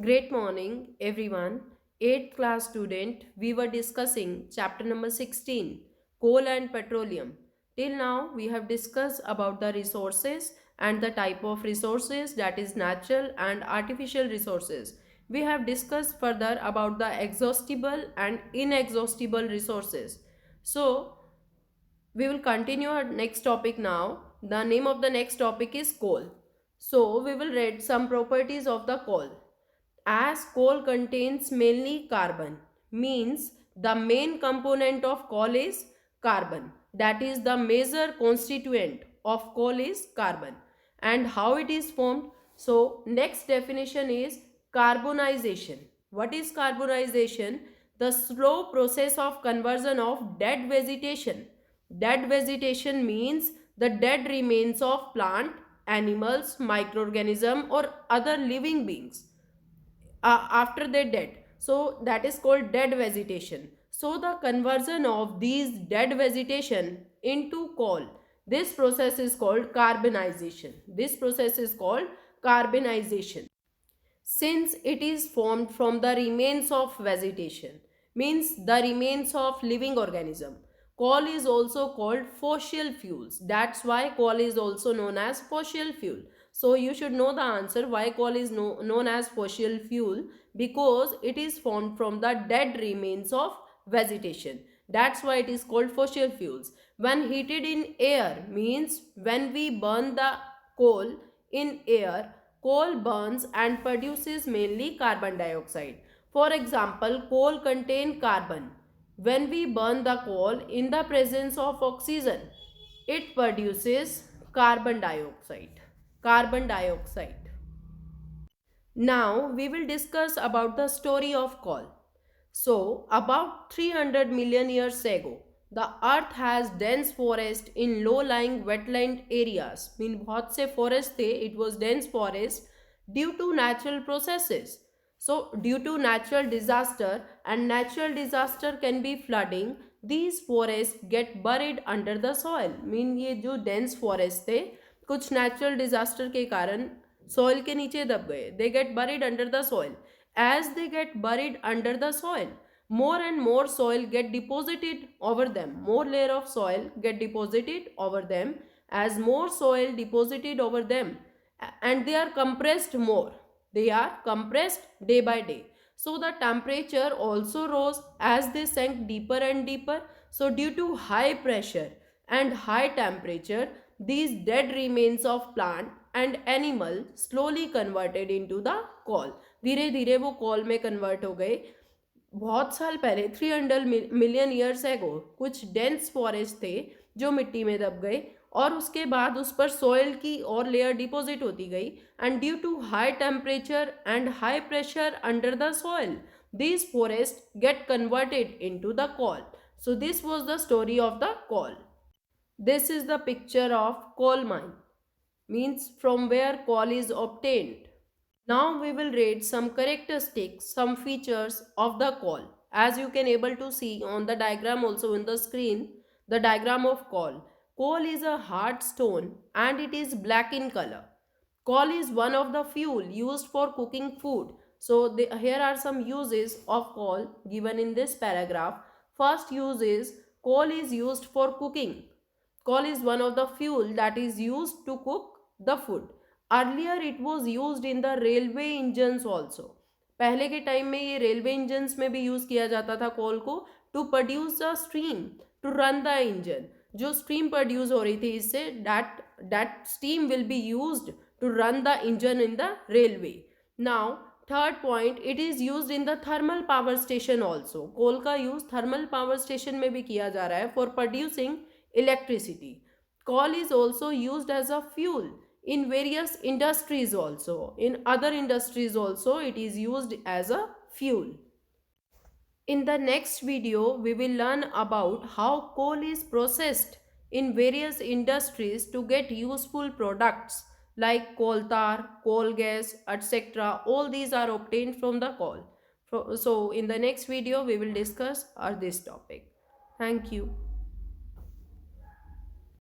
Great morning, everyone. 8th class student, we were discussing chapter number 16, coal and petroleum. Till now, we have discussed about the resources and the type of resources, that is natural and artificial resources. We have discussed further about the exhaustible and inexhaustible resources. So, we will continue our next topic now. The name of the next topic is coal. So, we will read some properties of the coal. As coal contains mainly carbon, means the main component of coal is carbon. That is the major constituent of coal is carbon. And how it is formed? So next definition is carbonization. What is carbonization? The slow process of conversion of dead vegetation. Dead vegetation means the dead remains of plant, animals, microorganism or other living beings after they're dead. So that is called dead vegetation. So the conversion of these dead vegetation into coal, this process is called carbonization. This process is called carbonization. Since it is formed from the remains of vegetation, means the remains of living organism. Coal is also called fossil fuels. That's why coal is also known as fossil fuel. So you should know the answer why coal is known as fossil fuel, because it is formed from the dead remains of vegetation. That's why it is called fossil fuels. When heated in air, means when we burn the coal in air, coal burns and produces mainly carbon dioxide. For example, coal contain carbon. When we burn the coal in the presence of oxygen, it produces carbon dioxide. Carbon dioxide. Now we will discuss about the story of coal. So, about 300 million years ago, the earth has dense forest in low-lying wetland areas. Mean बहुत से forest थे, it was dense forest due to natural processes. So, due to natural disaster, and natural disaster can be flooding, these forests get buried under the soil. Mean ये जो dense forest थे, कुछ natural disaster के कारण soil के नीचे दब गए. They get buried under the soil. As they get buried under the soil, more and more soil get deposited over them. More layer of soil get deposited over them. As more soil deposited over them, and they are compressed more, they are compressed day by day. So the temperature also rose as they sank deeper and deeper. So due to high pressure and high temperature, these dead remains of plant and animal slowly converted into the coal. धीरे धीरे वो call में convert हो गए. बहुत साल पहले 300 million years ago कुछ डेंस फॉरेस्ट थे जो मिट्टी में दब गए, और उसके बाद उस पर सॉइल की और लेयर डिपॉजिट होती गई. And due to high temperature and high pressure under the soil, these forests get converted into the coal. So this was the story of the coal. This is the picture of coal mine, means from where coal is obtained. Now we will read some characteristics, some features of the coal. As you can able to see on the diagram also in the screen, the diagram of coal. Coal is a hard stone and it is black in color. Coal is one of the fuel used for cooking food. So here are some uses of coal given in this paragraph. First use is coal is used for cooking. Coal is one of the fuel that is used to cook the food. Earlier it was used in the railway engines also. पहले के time में ये railway engines में भी use किया जाता था coal को, to produce a stream to run the engine. जो स्ट्रीम प्रोड्यूस हो रही थी इससे, that steam will be used to run the engine in the railway. Now third point, it is used in the thermal power station also. Coal का use thermal power station में भी किया जा रहा है for producing electricity. Coal is also used as a fuel in various industries also. In other industries also it is used as a fuel. In the next video we will learn about how coal is processed in various industries to get useful products like coal tar, coal gas, etc. All these are obtained from the coal. So in the next video we will discuss this topic. Thank you.